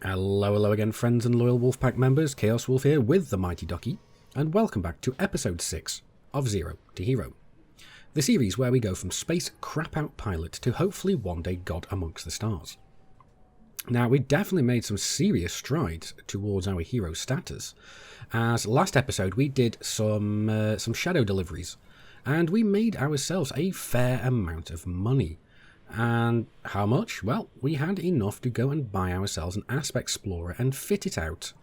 Hello again, friends and loyal Wolfpack members. Chaos Wolf here with the Mighty Ducky, and welcome back to episode 6 of Zero to Hero. The series where we go from space crap-out pilot to hopefully one day God amongst the stars. Now, we definitely made some serious strides towards our hero status, as last episode we did some shadow deliveries, and we made ourselves a fair amount of money. And how much? Well, we had enough to go and buy ourselves an Aspect Explorer and fit it out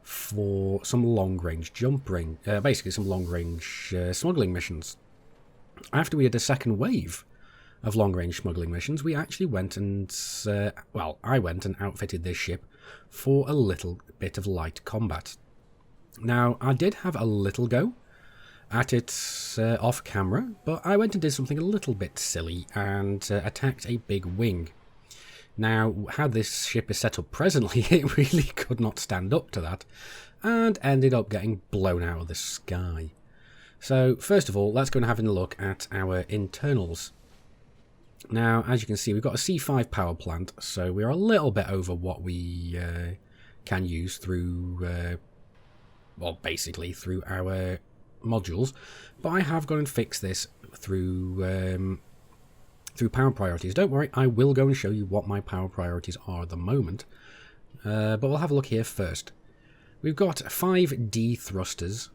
for some long-range basically some long-range smuggling missions. After we had a second wave of long-range smuggling missions, we actually went and, I went and outfitted this ship for a little bit of light combat. Now, I did have a little go at it off camera, but I went and did something a little bit silly and attacked a big wing. Now, how this ship is set up presently, it really could not stand up to that, and ended up getting blown out of the sky. So, first of all, let's go and have a look at our internals. Now, as you can see, we've got a C5 power plant, so we're a little bit over what we can use through, basically through our modules, but I have gone and fixed this through power priorities. Don't worry, I will go and show you what my power priorities are at the moment, but we'll have a look here first. We've got 5D thrusters,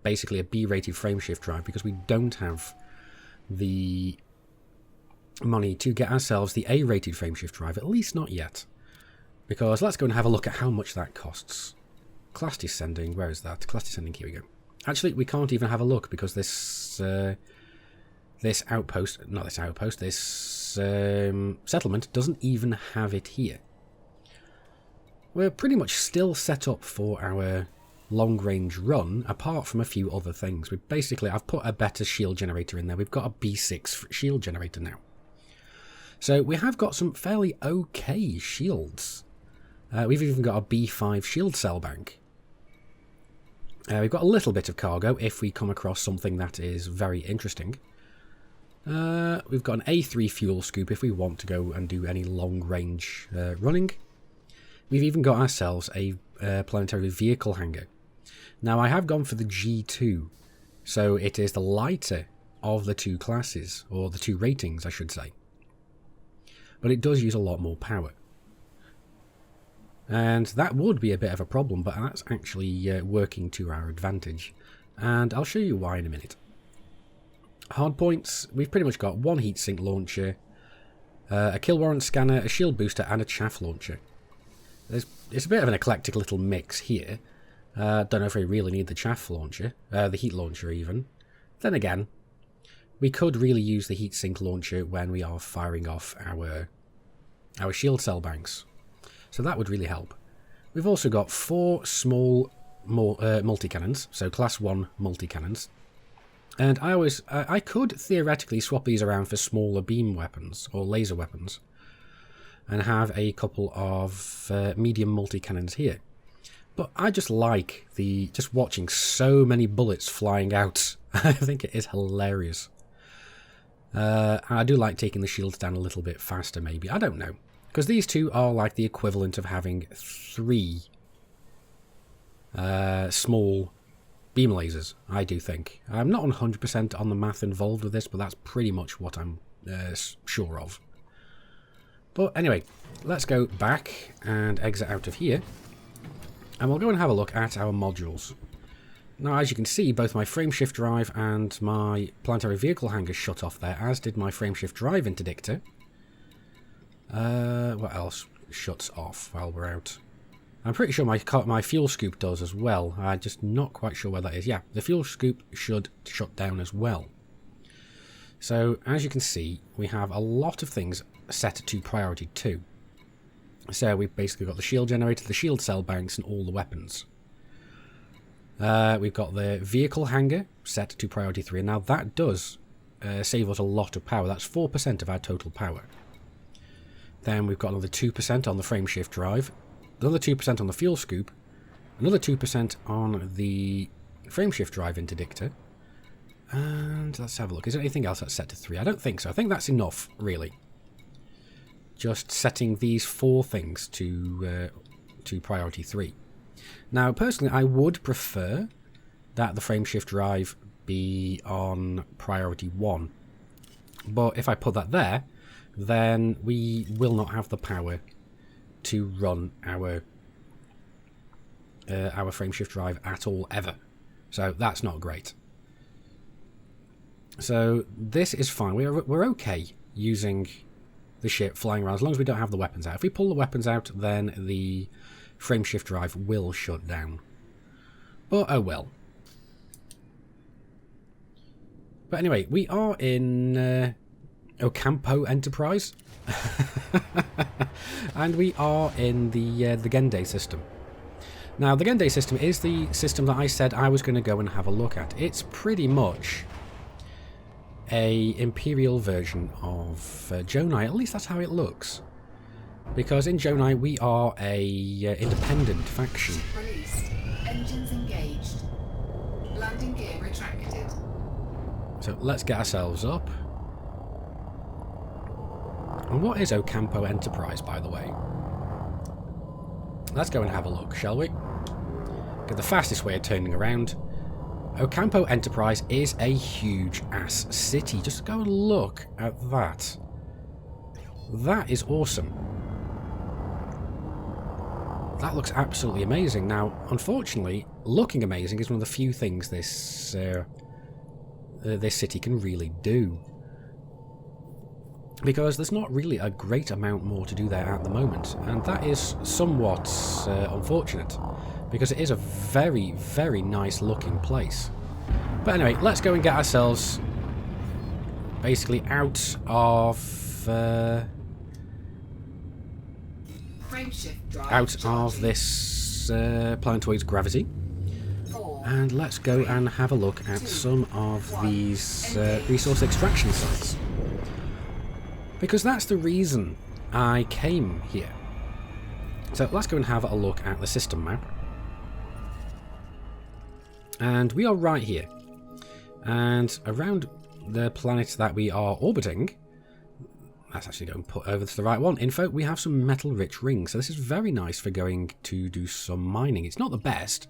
basically a B-rated frameshift drive, because we don't have the money to get ourselves the A-rated frameshift drive, at least not yet, because let's go and have a look at how much that costs. Class descending, where is that? Class descending, here we go. Actually, we can't even have a look because this settlement doesn't even have it here. We're pretty much still set up for our long-range run, apart from a few other things. I've put a better shield generator in there. We've got a B6 shield generator now. So we have got some fairly okay shields. We've even got a B5 shield cell bank. We've got a little bit of cargo if we come across something that is very interesting. We've got an A3 fuel scoop if we want to go and do any long-range running. We've even got ourselves a planetary vehicle hangar. Now, I have gone for the G2, so it is the lighter of the two classes, or the two ratings, I should say. But it does use a lot more power. And that would be a bit of a problem, but that's actually working to our advantage. And I'll show you why in a minute. Hardpoints, we've pretty much got one heatsink launcher, a kill warrant scanner, a shield booster, and a chaff launcher. It's a bit of an eclectic little mix here. Don't know if we really need the chaff launcher, the heat launcher even. Then again, we could really use the heatsink launcher when we are firing off our shield cell banks. So that would really help. We've also got 4 small multi-cannons, so class 1 multi-cannons. And I could theoretically swap these around for smaller beam weapons, or laser weapons, and have a couple of medium multi-cannons here. But I just like just watching so many bullets flying out. I think it is hilarious. I do like taking the shields down a little bit faster, maybe. I don't know. Because these two are like the equivalent of having 3 small beam lasers, I do think. I'm not 100% on the math involved with this, but that's pretty much what I'm sure of. But anyway, let's go back and exit out of here. And we'll go and have a look at our modules. Now, as you can see, both my frameshift drive and my planetary vehicle hangar shut off there, as did my frameshift drive interdictor. What else shuts off while we're out? I'm pretty sure my fuel scoop does as well. I'm just not quite sure where that is. Yeah, the fuel scoop should shut down as well. So, as you can see, we have a lot of things set to priority 2. So, we've basically got the shield generator, the shield cell banks, and all the weapons. We've got the vehicle hangar set to priority 3. And now that does save us a lot of power. That's 4% of our total power. Then we've got another 2% on the frameshift drive, another 2% on the fuel scoop, another 2% on the frameshift drive interdictor, and let's have a look. Is there anything else that's set to 3? I don't think so. I think that's enough, really. just setting these 4 things to priority 3. Now, personally, I would prefer that the frameshift drive be on priority 1. But if I put that there, then we will not have the power to run our frameshift drive at all, ever. So that's not great. So this is fine. We're okay using the ship flying around as long as we don't have the weapons out. If we pull the weapons out, then the frameshift drive will shut down. But oh well. But anyway, we are in Ocampo Enterprise. And we are in the Gendai system. Now, the Gendai system is the system that I said I was going to go and have a look at. It's pretty much a Imperial version of Gendai. At least that's how it looks. Because in Gendai we are a independent faction. Released. Engines engaged. Landing gear retracted. So let's get ourselves up. And what is Ocampo Enterprise, by the way? Let's go and have a look, shall we? Get the fastest way of turning around. Ocampo Enterprise is a huge-ass city. Just go and look at that. That is awesome. That looks absolutely amazing. Now, unfortunately, looking amazing is one of the few things this this city can really do. Because there's not really a great amount more to do there at the moment, and that is somewhat unfortunate, because it is a very, very nice looking place. But anyway, let's go and get ourselves basically out of this planetoid's gravity, and let's go and have a look at some of these resource extraction sites. Because that's the reason I came here. So let's go and have a look at the system map. And we are right here. And around the planet that we are orbiting, let's actually go and put over to the right one. Info, we have some metal-rich rings. So this is very nice for going to do some mining. It's not the best,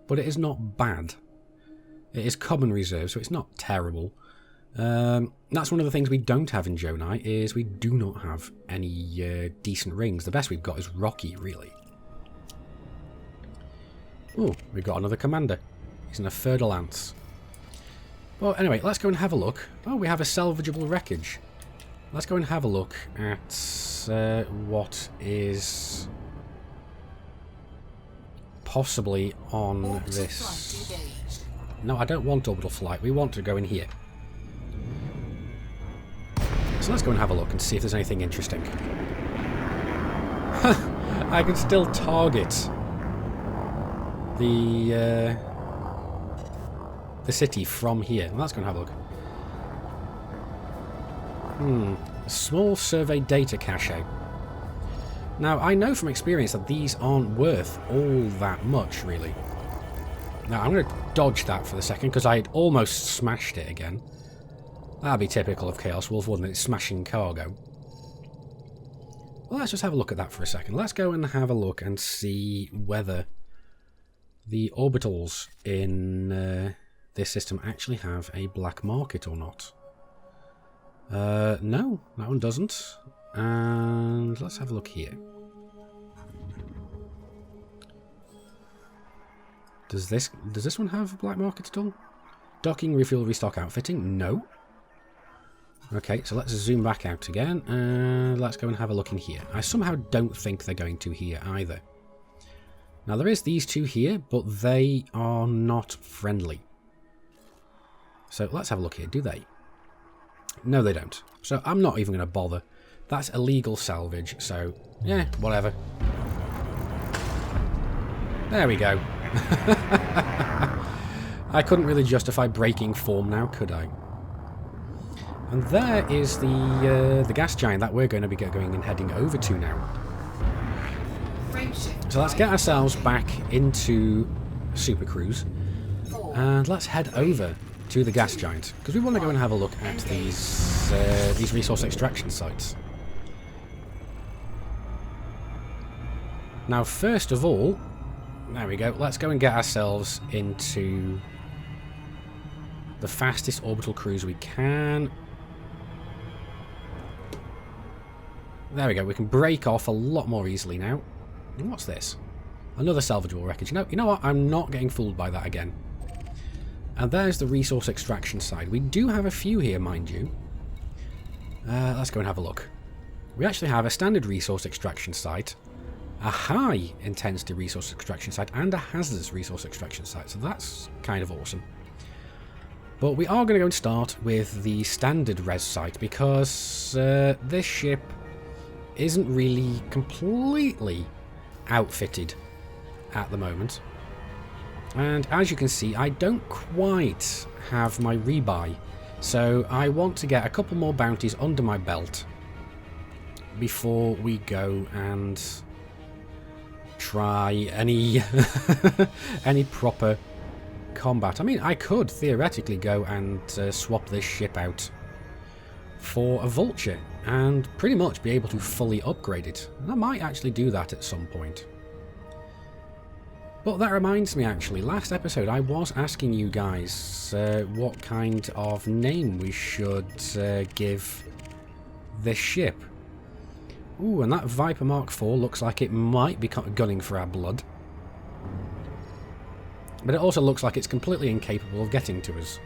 but it is not bad. It is common reserve, so it's not terrible. That's one of the things we don't have in Gendai, is we do not have any decent rings. The best we've got is Rocky, really. Oh, we've got another commander. He's in a Fer-de-Lance. Well, anyway, let's go and have a look. Oh, we have a salvageable wreckage. Let's go and have a look at what is possibly on this. No, I don't want orbital flight. We want to go in here. So let's go and have a look and see if there's anything interesting. I can still target the city from here. Let's go and have a look. Small survey data cache. Now, I know from experience that these aren't worth all that much, really. Now, I'm going to dodge that for the second, because I had almost smashed it again. That'd be typical of Chaos Wolf, wouldn't it? Smashing cargo. Well, let's just have a look at that for a second. Let's go and have a look and see whether the orbitals in this system actually have a black market or not. No, that one doesn't. And let's have a look here. Does this one have a black market at all? Docking, refuel, restock, outfitting? No. Okay, so let's zoom back out again, and let's go and have a look in here. I somehow don't think they're going to here either. Now, there is these two here, but they are not friendly. So let's have a look here. Do they? No, they don't. So I'm not even going to bother. That's illegal salvage, so yeah, whatever. There we go. I couldn't really justify breaking form now, could I? And there is the gas giant that we're going to be going and heading over to now. So let's get ourselves back into Super Cruise, and let's head over to the gas giant, because we want to go and have a look at these resource extraction sites. Now, first of all, there we go. Let's go and get ourselves into the fastest orbital cruise we can. There we go. We can break off a lot more easily now. And what's this? Another salvageable wreckage. You know what? I'm not getting fooled by that again. And there's the resource extraction side. We do have a few here, mind you. Let's go and have a look. We actually have a standard resource extraction site, a high intensity resource extraction site, and a hazardous resource extraction site. So that's kind of awesome. But we are going to go and start with the standard res site because this ship isn't really completely outfitted at the moment. And as you can see, I don't quite have my rebuy. So I want to get a couple more bounties under my belt before we go and try any any proper combat. I mean, I could theoretically go and swap this ship out for a Vulture and pretty much be able to fully upgrade it. And I might actually do that at some point. But that reminds me, actually, last episode I was asking you guys what kind of name we should give this ship. Ooh, and that Viper Mark IV looks like it might be gunning for our blood. But it also looks like it's completely incapable of getting to us.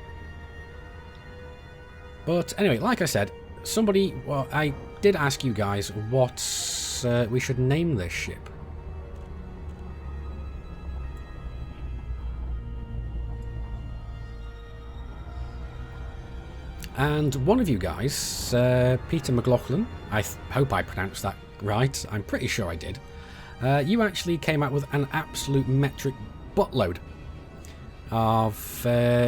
But anyway, like I said, well, I did ask you guys what we should name this ship. And one of you guys, Peter McLaughlin, I hope I pronounced that right, I'm pretty sure I did, you actually came out with an absolute metric buttload of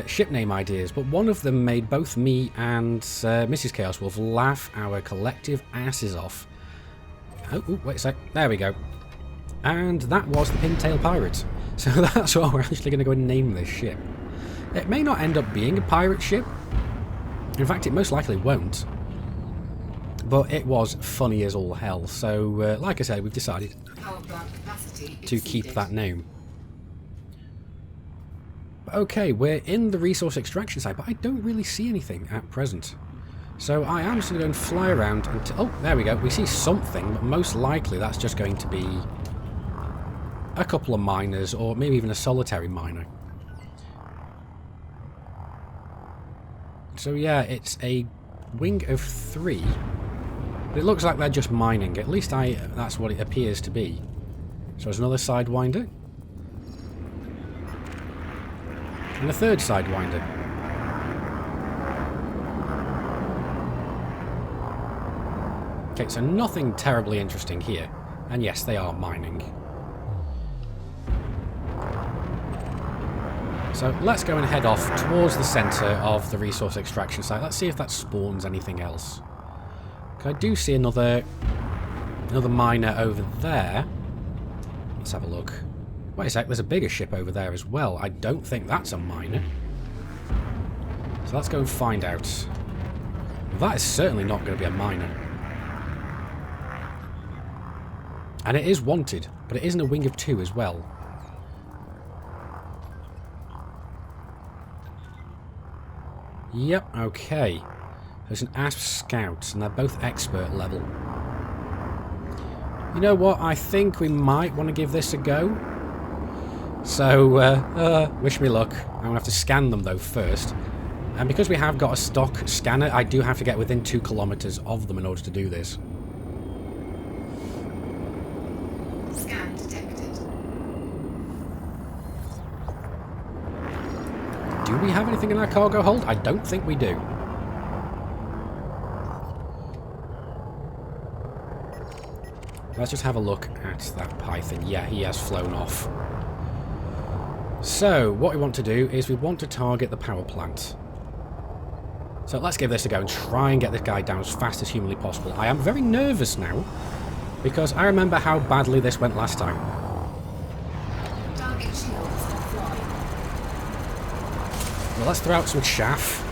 ship name ideas, but one of them made both me and Mrs. Chaos Wolf laugh our collective asses off. Oh, wait a sec, there we go. And that was the Pintail Pirate. So that's what we're actually going to go and name this ship. It may not end up being a pirate ship. In fact, it most likely won't. But it was funny as all hell. So, like I said, we've decided to keep that name. Okay, we're in the resource extraction site, but I don't really see anything at present. So I am just going to go and fly around until... Oh, there we go. We see something, but most likely that's just going to be a couple of miners, or maybe even a solitary miner. So yeah, it's a wing of 3. But it looks like they're just mining. At least that's what it appears to be. So there's another Sidewinder. And a third Sidewinder. Okay, so nothing terribly interesting here. And yes, they are mining. So let's go and head off towards the centre of the resource extraction site. Let's see if that spawns anything else. I do see another miner over there. Let's have a look. Wait a sec, there's a bigger ship over there as well. I don't think that's a miner. So let's go and find out. Well, that is certainly not going to be a miner. And it is wanted, but it is in a wing of 2 as well. Yep, okay. There's an ASP Scout, and they're both expert level. You know what? I think we might want to give this a go. So, wish me luck. I'm going to have to scan them, though, first. And because we have got a stock scanner, I do have to get within 2 kilometers of them in order to do this. Scan detected. Do we have anything in our cargo hold? I don't think we do. Let's just have a look at that Python. Yeah, he has flown off. So, what we want to do is we want to target the power plant. So let's give this a go and try and get this guy down as fast as humanly possible. I am very nervous now, because I remember how badly this went last time. Target shields offline. Well, let's throw out some chaff.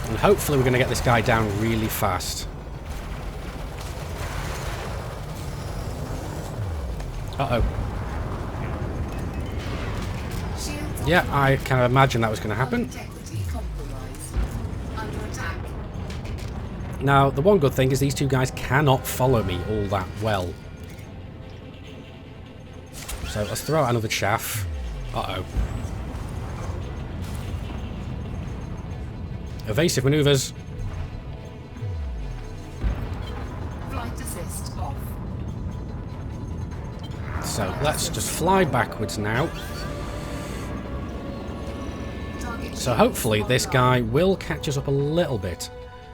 And hopefully we're going to get this guy down really fast. Uh-oh. Shields Yeah, I can imagine that was going to happen. integrity compromised. Under attack. Now, the one good thing is these two guys cannot follow me all that well. So let's throw out another chaff. Uh-oh. Evasive maneuvers. Flight assist off. So let's just fly backwards now. Target So shields hopefully this online. guy will catch us up a little bit.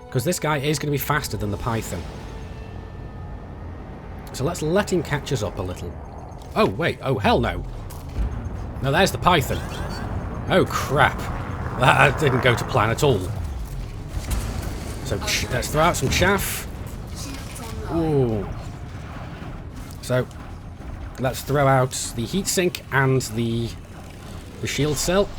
Because this guy is going to be faster than the Python. So let's let him catch us up a little. Oh, wait. Oh, hell no. No, there's the Python. Oh, crap. That didn't go to plan at all. So let's throw out some chaff. Shields online. Ooh. So let's throw out the heatsink and the shield cell.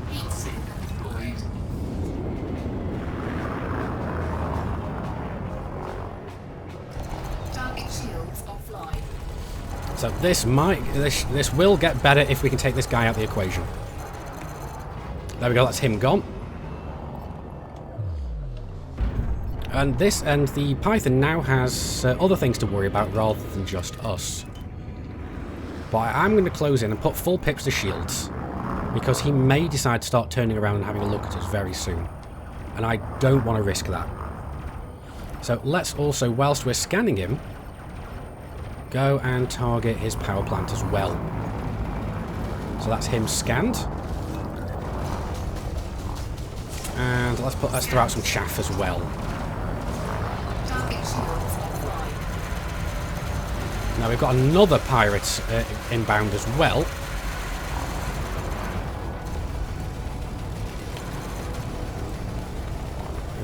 Heat sink deployed. Target shields offline. So this will get better if we can take this guy out of the equation. There we go, that's him gone. And the Python now has other things to worry about rather than just us. But I'm going to close in and put full pips to shields, because he may decide to start turning around and having a look at us very soon. And I don't want to risk that. So let's also, whilst we're scanning him, go and target his power plant as well. So that's him scanned. And let's throw out some chaff as well. Target shields offline. Now we've got another pirate inbound as well.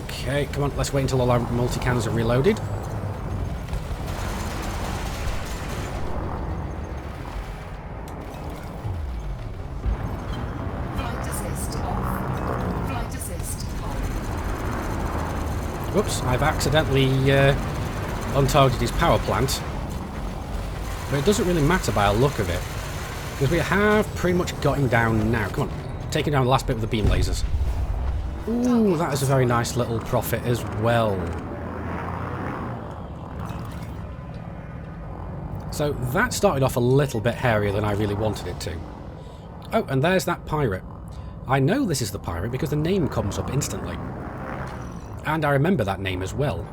Okay, come on, let's wait until all our multi-cannons are reloaded. Flight assist off. Flight assist on. Whoops, I've accidentally untargeted his power plant. But it doesn't really matter by the look of it, because we have pretty much got him down now. Come on, taking down the last bit with the beam lasers. Ooh, that is a very nice little profit as well. So that started off a little bit hairier than I really wanted it to. Oh, and there's that pirate. I know this is the pirate because the name comes up instantly. And I remember that name as well.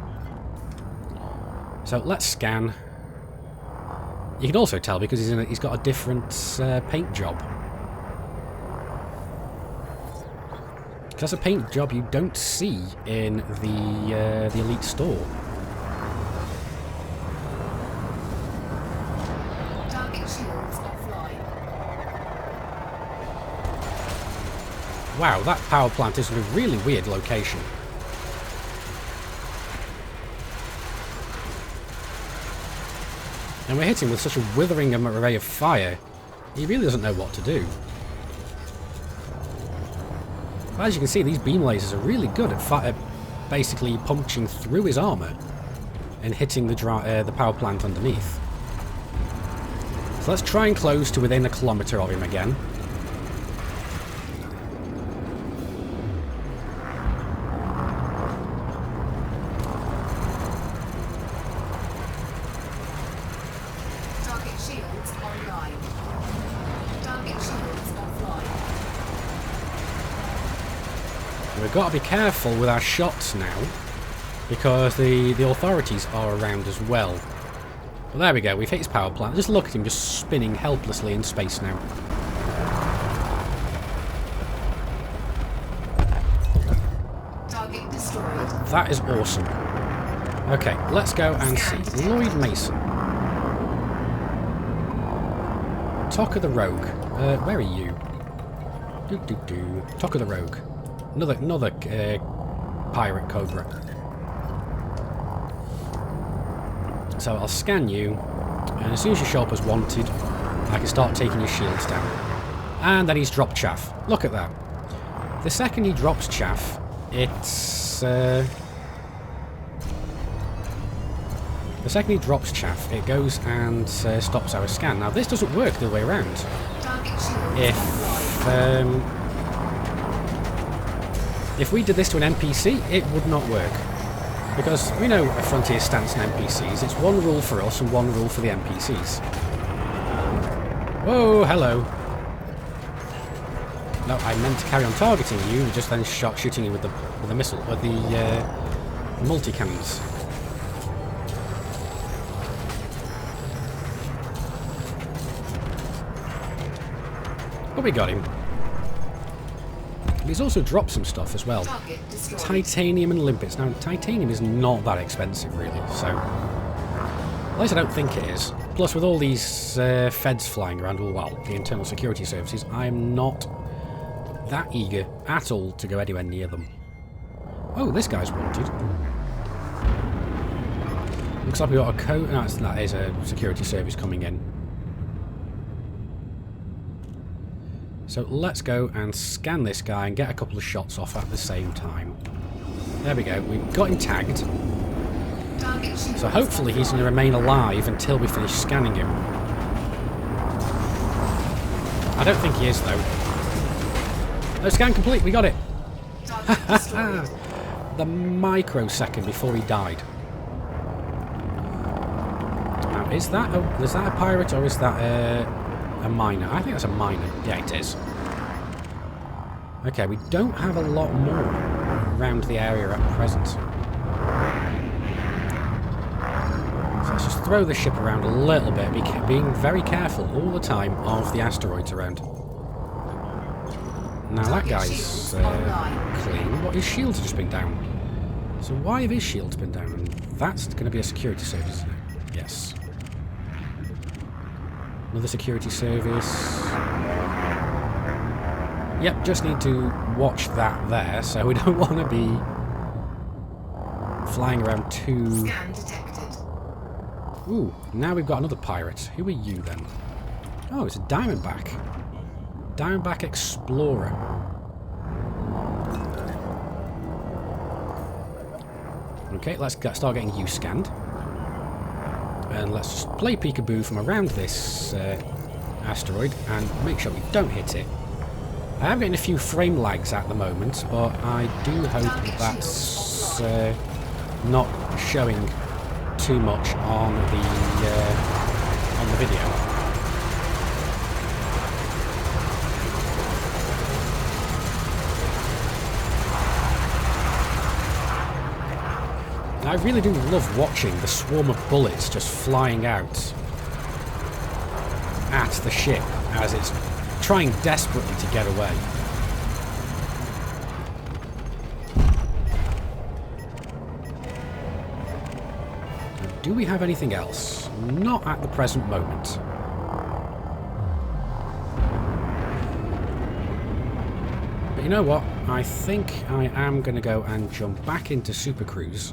So let's scan. You can also tell because he's got a different paint job. That's a paint job you don't see in the Elite store. Target shields offline. Wow, that power plant is in a really weird location. And we're hitting with such a withering array of fire, he really doesn't know what to do. But as you can see, these beam lasers are really good at basically punching through his armour and hitting the power plant underneath. So let's try and close to within a kilometre of him again. Target shields online. Target shields offline. We've got to be careful with our shots now, because the authorities are around as well. Well, there we go, we've hit his power plant. Just look at him just spinning helplessly in space now. Target destroyed. That is awesome. Okay, let's go and see. Lloyd Mason. Talk of the Rogue. Where are you? Talk of the Rogue. Another pirate cobra. So I'll scan you, and as soon as you show up as wanted, I can start taking your shields down. And then he's dropped chaff. Look at that. The second he drops chaff, it's the second he drops chaff, it goes and stops our scan. Now this doesn't work the other way around. If we did this to an NPC, it would not work. Because we know a Frontier's stance on NPCs. It's one rule for us and one rule for the NPCs. Whoa, hello. No, I meant to carry on targeting you, and just then shooting you with the missile, or the multi-cannons. But we got him. He's also dropped some stuff as well. Titanium and limpets. Now, titanium is not that expensive, really, so... At least I don't think it is. Plus, with all these feds flying around, well, the internal security services, I'm not that eager at all to go anywhere near them. Oh, this guy's wanted. Looks like we got a code... No, that is a security service coming in. So let's go and scan this guy and get a couple of shots off at the same time. There we go, we've got him tagged. So hopefully he's going to remain alive until we finish scanning him. I don't think he is though. No, scan complete, we got it! The microsecond before he died. Now is that a pirate or is that a miner? I think that's a miner. Yeah, it is. Okay, we don't have a lot more around the area at present. So let's just throw the ship around a little bit, being very careful all the time of the asteroids around. Now that guy's clean, but his shield's just been down. So why have his shields been down? And that's going to be a security service, isn't it? Yes. Another security service. Yep, just need to watch that there, so we don't want to be flying around too... Scan detected. Ooh, now we've got another pirate. Who are you then? Oh, it's a Diamondback. Diamondback Explorer. Okay, let's start getting you scanned. And let's just play peekaboo from around this asteroid and make sure we don't hit it. I am getting a few frame lags at the moment, but I do hope that that's not showing too much on the video. I really do love watching the swarm of bullets just flying out at the ship as it's trying desperately to get away. Now, do we have anything else? Not at the present moment. But you know what? I think I am going to go and jump back into Super Cruise.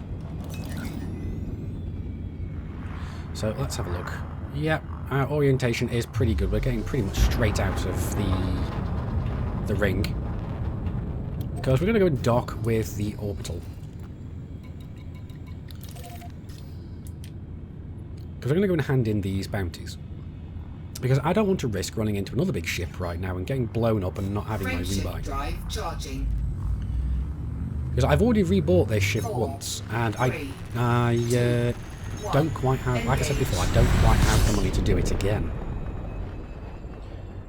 So let's have a look. Yep, our orientation is pretty good. We're getting pretty much straight out of the ring. Because we're going to go and dock with the orbital. Because we're going to go and hand in these bounties. Because I don't want to risk running into another big ship right now and getting blown up and not having my rebuy. Drive charging. Because I've already rebought this ship once, and I don't quite have, like I said before, I don't quite have the money to do it again.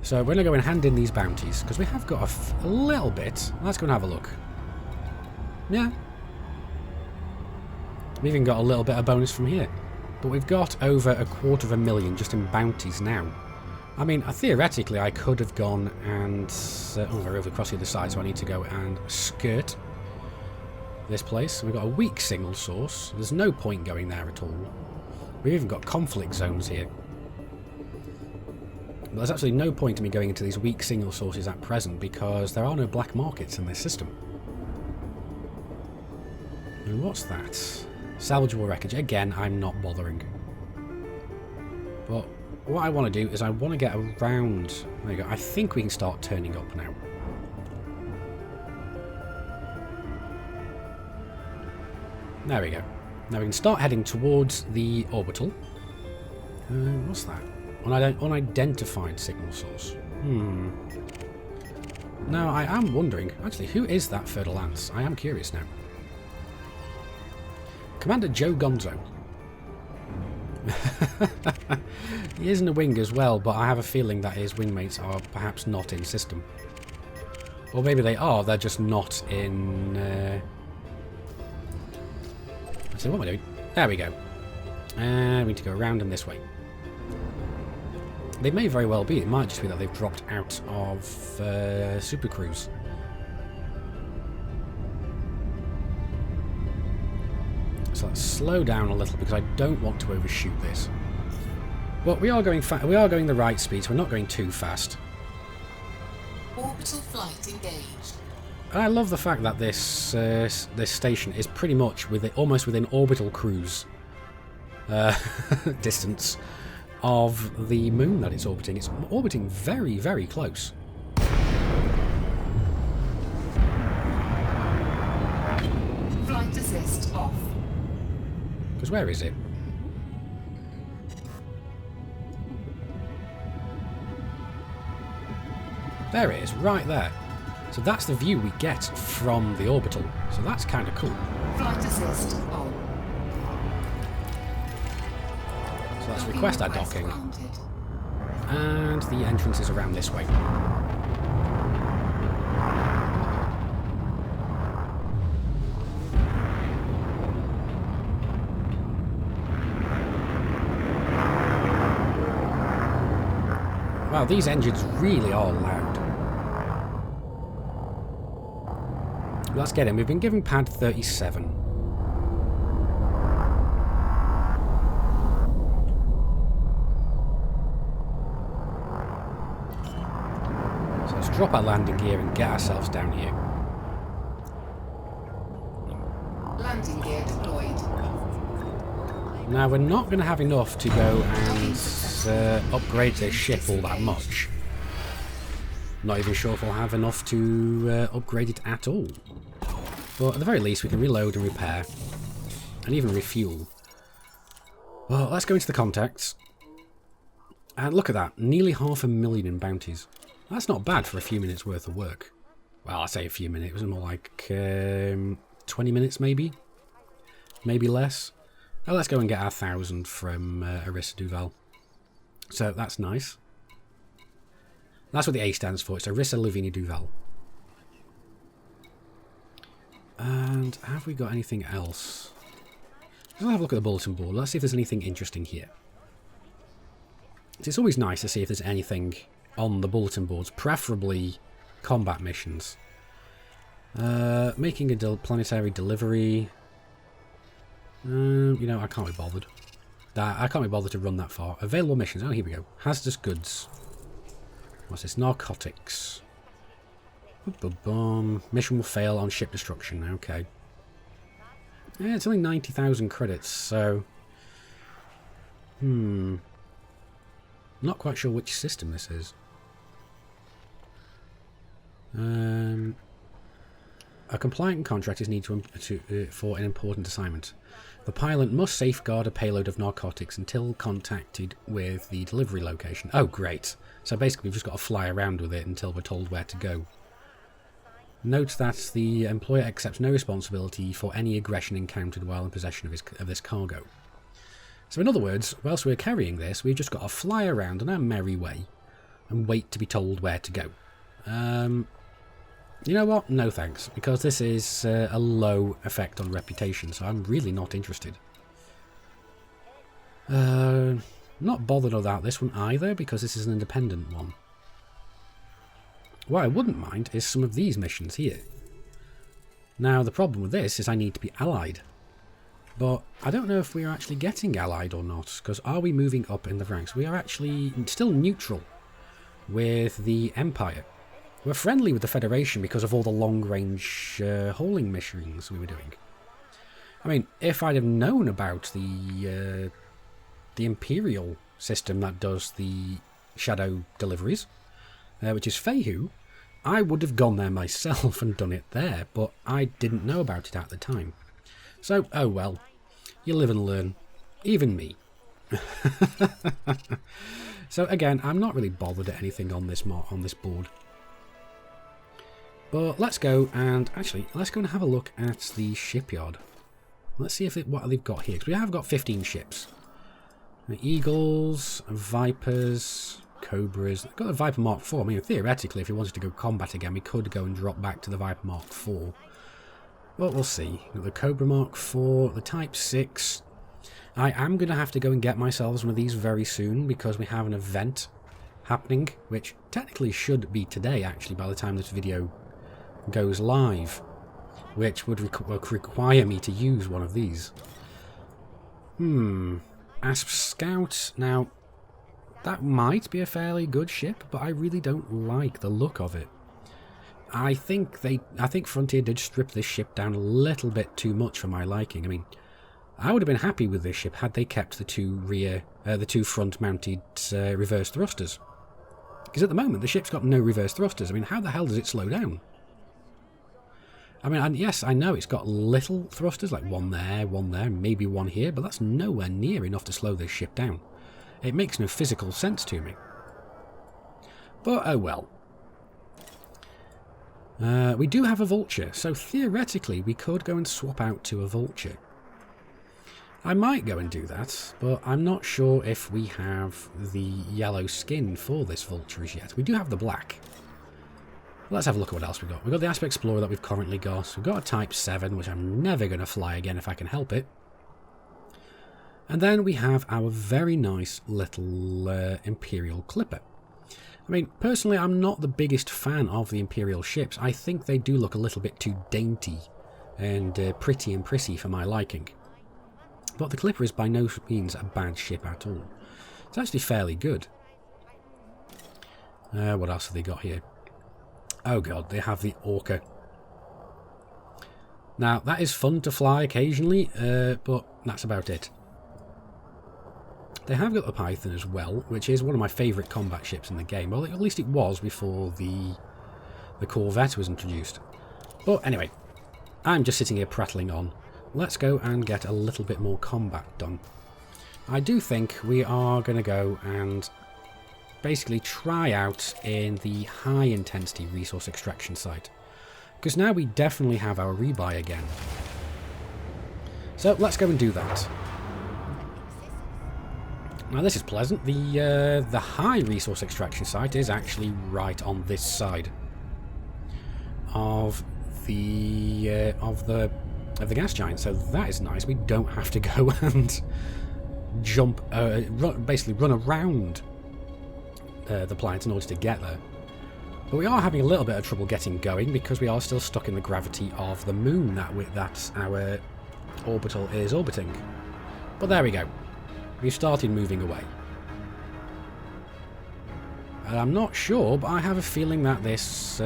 So we're going to go and hand in these bounties, because we have got a little bit. Let's go and have a look. Yeah. We've even got a little bit of bonus from here. But we've got over $250,000 just in bounties now. I mean, theoretically I could have gone and... oh, we're over across the other side, so I need to go and skirt this place. We've got a weak signal source. There's no point going there at all. We've even got conflict zones here. But there's absolutely no point in me going into these weak signal sources at present because there are no black markets in this system. And what's that? Salvageable wreckage. Again, I'm not bothering. But what I want to do is I want to get around... There you go. I think we can start turning up now. There we go. Now we can start heading towards the orbital. What's that? Unidentified signal source. Now, I am wondering, actually, who is that Fertile Lance? I am curious now. Commander Joe Gonzo. He is in a wing as well, but I have a feeling that his wingmates are perhaps not in system. Or maybe they are, they're just not in... Let's see, what am I doing? There we go. We need to go around and this way. They may very well be. It might just be that they've dropped out of Super Cruise. So let's slow down a little because I don't want to overshoot this. But we are going we are going the right speed, so we're not going too fast. Orbital flight engaged. I love the fact that this this station is pretty much almost within orbital cruise distance of the moon that it's orbiting. It's orbiting very, very close. Flight assist off. Because where is it? There it is, right there. So that's the view we get from the orbital. So that's kind of cool. Flight assist on. So let's request our docking. And the entrance is around this way. Wow, these engines really are loud. Let's get in. We've been given pad 37. So let's drop our landing gear and get ourselves down here. Landing gear deployed. Now, we're not going to have enough to go and upgrade this ship all that much. Not even sure if we'll have enough to upgrade it at all. But at the very least, we can reload and repair. And even refuel. Well, let's go into the contacts. And look at that. Nearly 500,000 in bounties. That's not bad for a few minutes worth of work. Well, I say a few minutes. It was more like 20 minutes maybe? Maybe less. Oh, let's go and get our 1,000 from Arissa Duval. So that's nice. That's what the A stands for. It's Arissa Lavini Duval. And have we got anything else? Let's have a look at the bulletin board. Let's see if there's anything interesting here. It's always nice to see if there's anything on the bulletin boards, preferably combat missions. Making a planetary delivery. You know, I can't be bothered. I can't be bothered to run that far. Available missions. Oh, here we go. Hazardous goods. What's this? Narcotics. Boom. Mission will fail on ship destruction. Okay. Yeah, it's only 90,000 credits, so... Not quite sure which system this is. A compliant contract is needed for an important assignment. The pilot must safeguard a payload of narcotics until contacted with the delivery location. Oh, great. So basically we've just got to fly around with it until we're told where to go. Note that the employer accepts no responsibility for any aggression encountered while in possession of this cargo. So in other words, whilst we're carrying this, we've just got to fly around on our merry way and wait to be told where to go. You know what? No thanks, because this is a low effect on reputation, so I'm really not interested. Not bothered about this one either, because this is an independent one. What I wouldn't mind is some of these missions here. Now, the problem with this is I need to be allied. But I don't know if we are actually getting allied or not, because are we moving up in the ranks? We are actually still neutral with the Empire. We're friendly with the Federation because of all the long-range hauling missions we were doing. I mean, if I'd have known about the Imperial system that does the shadow deliveries, which is Feihu, I would have gone there myself and done it there, but I didn't know about it at the time. So, oh well. You live and learn. Even me. So again, I'm not really bothered at anything on this board. But let's go and have a look at the shipyard. Let's see what they've got here, because we have got 15 ships. Eagles, Vipers, Cobras. I've got the Viper Mark IV. I mean, theoretically, if we wanted to go combat again, we could go and drop back to the Viper Mark IV. But we'll see. The Cobra Mark IV, the Type 6. I am going to have to go and get myself one of these very soon, because we have an event happening, which technically should be today, actually, by the time this video goes live, which would require me to use one of these. Asp Scout. Now, that might be a fairly good ship, but I really don't like the look of it. I think Frontier did strip this ship down a little bit too much for my liking. I mean, I would have been happy with this ship had they kept the two front-mounted reverse thrusters. Because at the moment, the ship's got no reverse thrusters. I mean, how the hell does it slow down? I mean, yes, I know it's got little thrusters, like one there, maybe one here, but that's nowhere near enough to slow this ship down. It makes no physical sense to me. But, oh well. We do have a Vulture, so theoretically we could go and swap out to a Vulture. I might go and do that, but I'm not sure if we have the yellow skin for this Vulture as yet. We do have the black. Let's have a look at what else we've got. We've got the Asp Explorer that we've currently got. We've got a Type 7, which I'm never going to fly again if I can help it. And then we have our very nice little Imperial Clipper. I mean, personally, I'm not the biggest fan of the Imperial ships. I think they do look a little bit too dainty and pretty and prissy for my liking. But the Clipper is by no means a bad ship at all. It's actually fairly good. What else have they got here? Oh god, they have the Orca. Now, that is fun to fly occasionally, but that's about it. They have got the Python as well, which is one of my favourite combat ships in the game. Well, at least it was before the Corvette was introduced. But anyway, I'm just sitting here prattling on. Let's go and get a little bit more combat done. I do think we are going to go and basically try out in the high intensity resource extraction site, because now we definitely have our rebuy again. So let's go and do that. Now this is pleasant. The high resource extraction site is actually right on this side of the gas giant, so that is nice. We don't have to go and jump, basically run around the planet in order to get there. But we are having a little bit of trouble getting going because we are still stuck in the gravity of the moon that our orbital is orbiting. But there we go. We've started moving away. And I'm not sure, but I have a feeling that this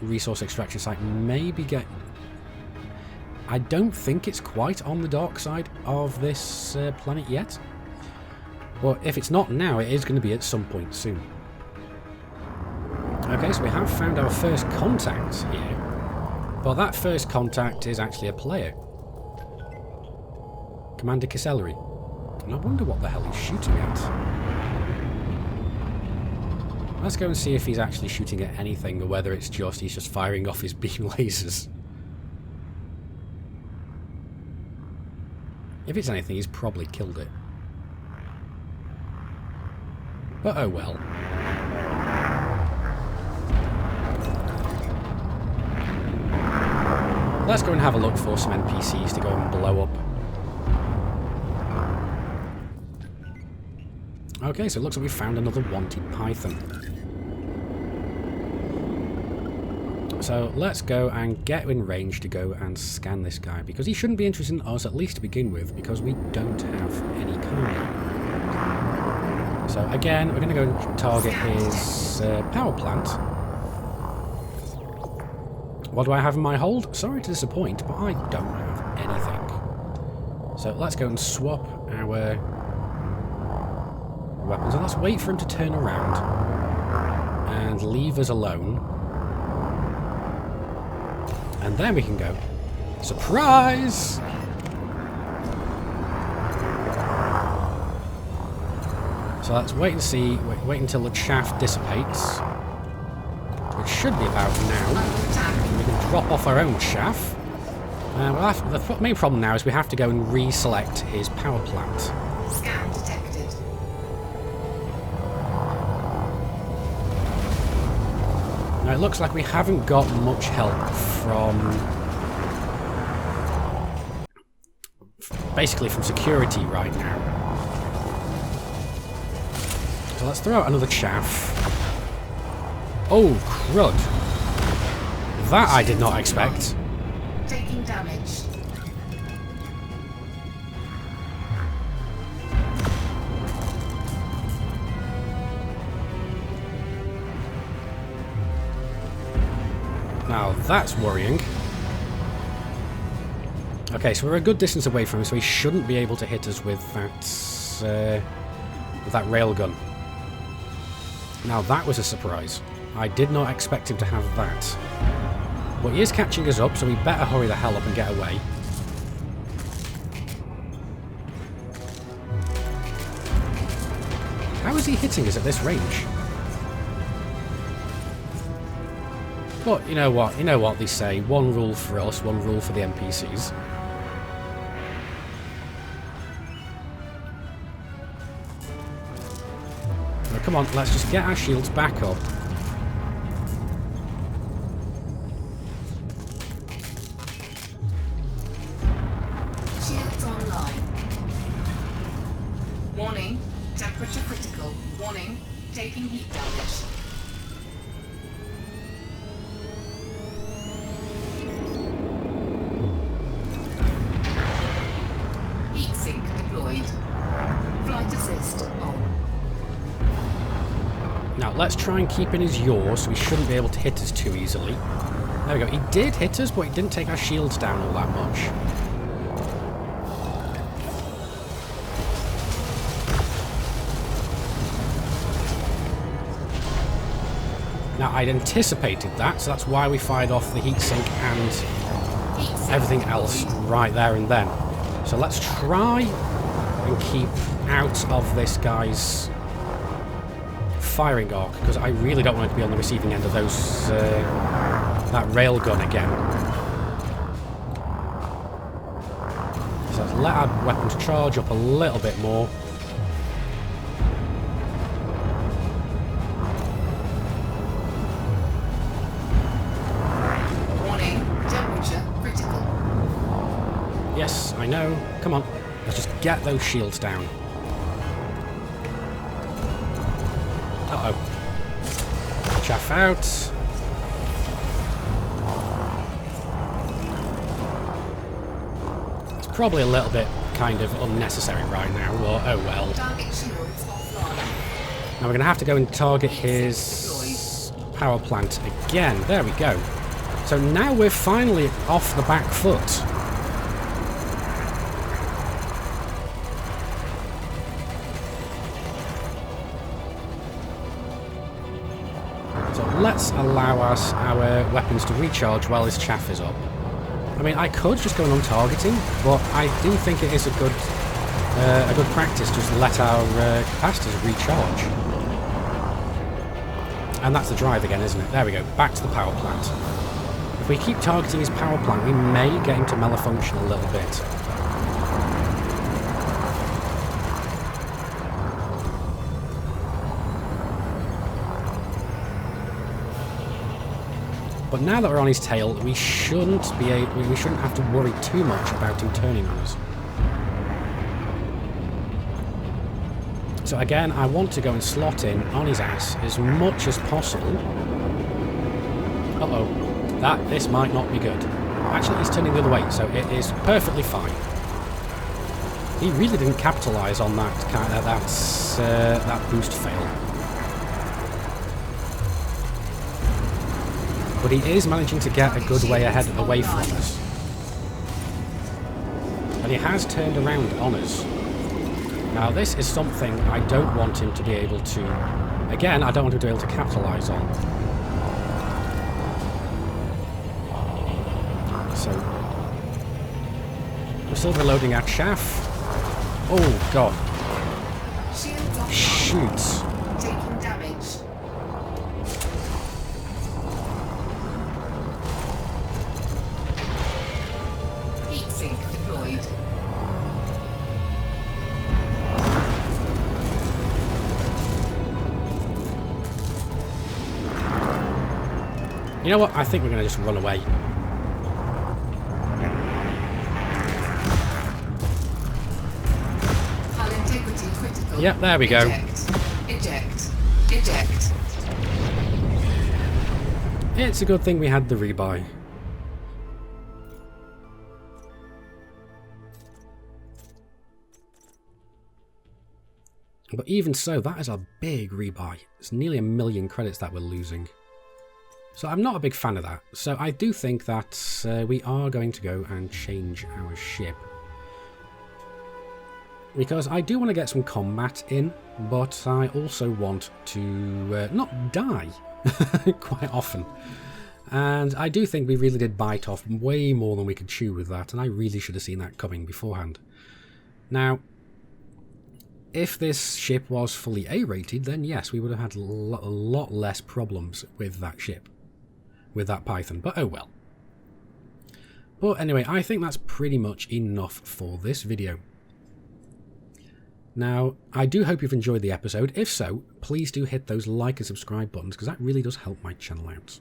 resource extraction site may be I don't think it's quite on the dark side of this planet yet. But if it's not now, it is going to be at some point soon. Okay, so we have found our first contact here. But that first contact is actually a player. Commander Casellery. And I wonder what the hell he's shooting at. Let's go and see if he's actually shooting at anything, or whether it's just he's just firing off his beam lasers. If it's anything, he's probably killed it. But oh well. Let's go and have a look for some NPCs to go and blow up. Okay, so it looks like we found another wanted Python. So let's go and get in range to go and scan this guy, because he shouldn't be interested in us, at least to begin with, because we don't have any cargo. So again, we're going to go and target his power plant. What do I have in my hold? Sorry to disappoint, but I don't have anything. So let's go and swap our weapons, and let's wait for him to turn around and leave us alone. And then we can go, surprise! So let's wait and see. Wait until the chaff dissipates, which should be about now. We can drop off our own chaff. The main problem now is we have to go and reselect his power plant. Scan detected. Now it looks like we haven't got much help basically from security right now. So let's throw out another chaff. Oh, crud. That I did not expect. Taking damage. Now that's worrying. Okay, so we're a good distance away from him, so he shouldn't be able to hit us with that railgun. Now that was a surprise. I did not expect him to have that. But he is catching us up, so we better hurry the hell up and get away. How is he hitting us at this range? But you know what they say, one rule for us, one rule for the NPCs. Now, come on, let's just get our shields back up. Shields online. Warning, temperature critical. Warning, taking heat damage. Heat sink deployed. Flight assist on. Now let's try and keep in his yaw, so he shouldn't be able to hit us too easily. There we go. He did hit us, but he didn't take our shields down all that much. Now I'd anticipated that, so that's why we fired off the heatsink and everything else right there and then. So let's try and keep out of this guy's firing arc, because I really don't want to be on the receiving end of those that railgun again. So let's let our weapons charge up a little bit more. Warning, temperature critical. Yes, I know. Come on, let's just get those shields down. Uh-oh. Chaff out. It's probably a little bit kind of unnecessary right now, or oh well. Target shields offline. Now we're going to have to go and target his power plant again. There we go. So now we're finally off the back foot. So let's allow us our weapons to recharge while his chaff is up. I mean, I could just go on targeting, but I do think it is a good practice just to let our capacitors recharge. And that's the drive again, isn't it? There we go, back to the power plant. If we keep targeting his power plant, we may get him to malfunction a little bit. But now that we're on his tail, we shouldn't have to worry too much about him turning on us. So again, I want to go and slot in on his ass as much as possible. Uh-oh. This might not be good. Actually, he's turning the other way, so it is perfectly fine. He really didn't capitalise on that boost fail. But he is managing to get a good way away from us. And he has turned around on us. Now this is something I don't want him to be able to... Again, I don't want him to be able to capitalise on. So... we're still reloading our chaff. Oh, God. shoots. Taking damage. Heatsink deployed. You know what? I think we're going to just run away. Hull integrity critical. Yep, there we go. Eject. Eject. Eject. It's a good thing we had the rebuy. But even so, that is a big rebuy. It's nearly 1 million credits that we're losing. So I'm not a big fan of that. So I do think that we are going to go and change our ship. Because I do want to get some combat in, but I also want to not die quite often. And I do think we really did bite off way more than we could chew with that, and I really should have seen that coming beforehand. Now, if this ship was fully A-rated, then yes, we would have had a lot less problems with that ship. With that Python, but oh well. But anyway, I think that's pretty much enough for this video. Now, I do hope you've enjoyed the episode. If so, please do hit those like and subscribe buttons, because that really does help my channel out.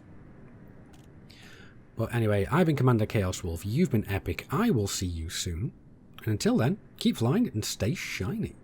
But anyway, I've been Commander Chaos Wolf, you've been epic, I will see you soon. And until then, keep flying and stay shiny.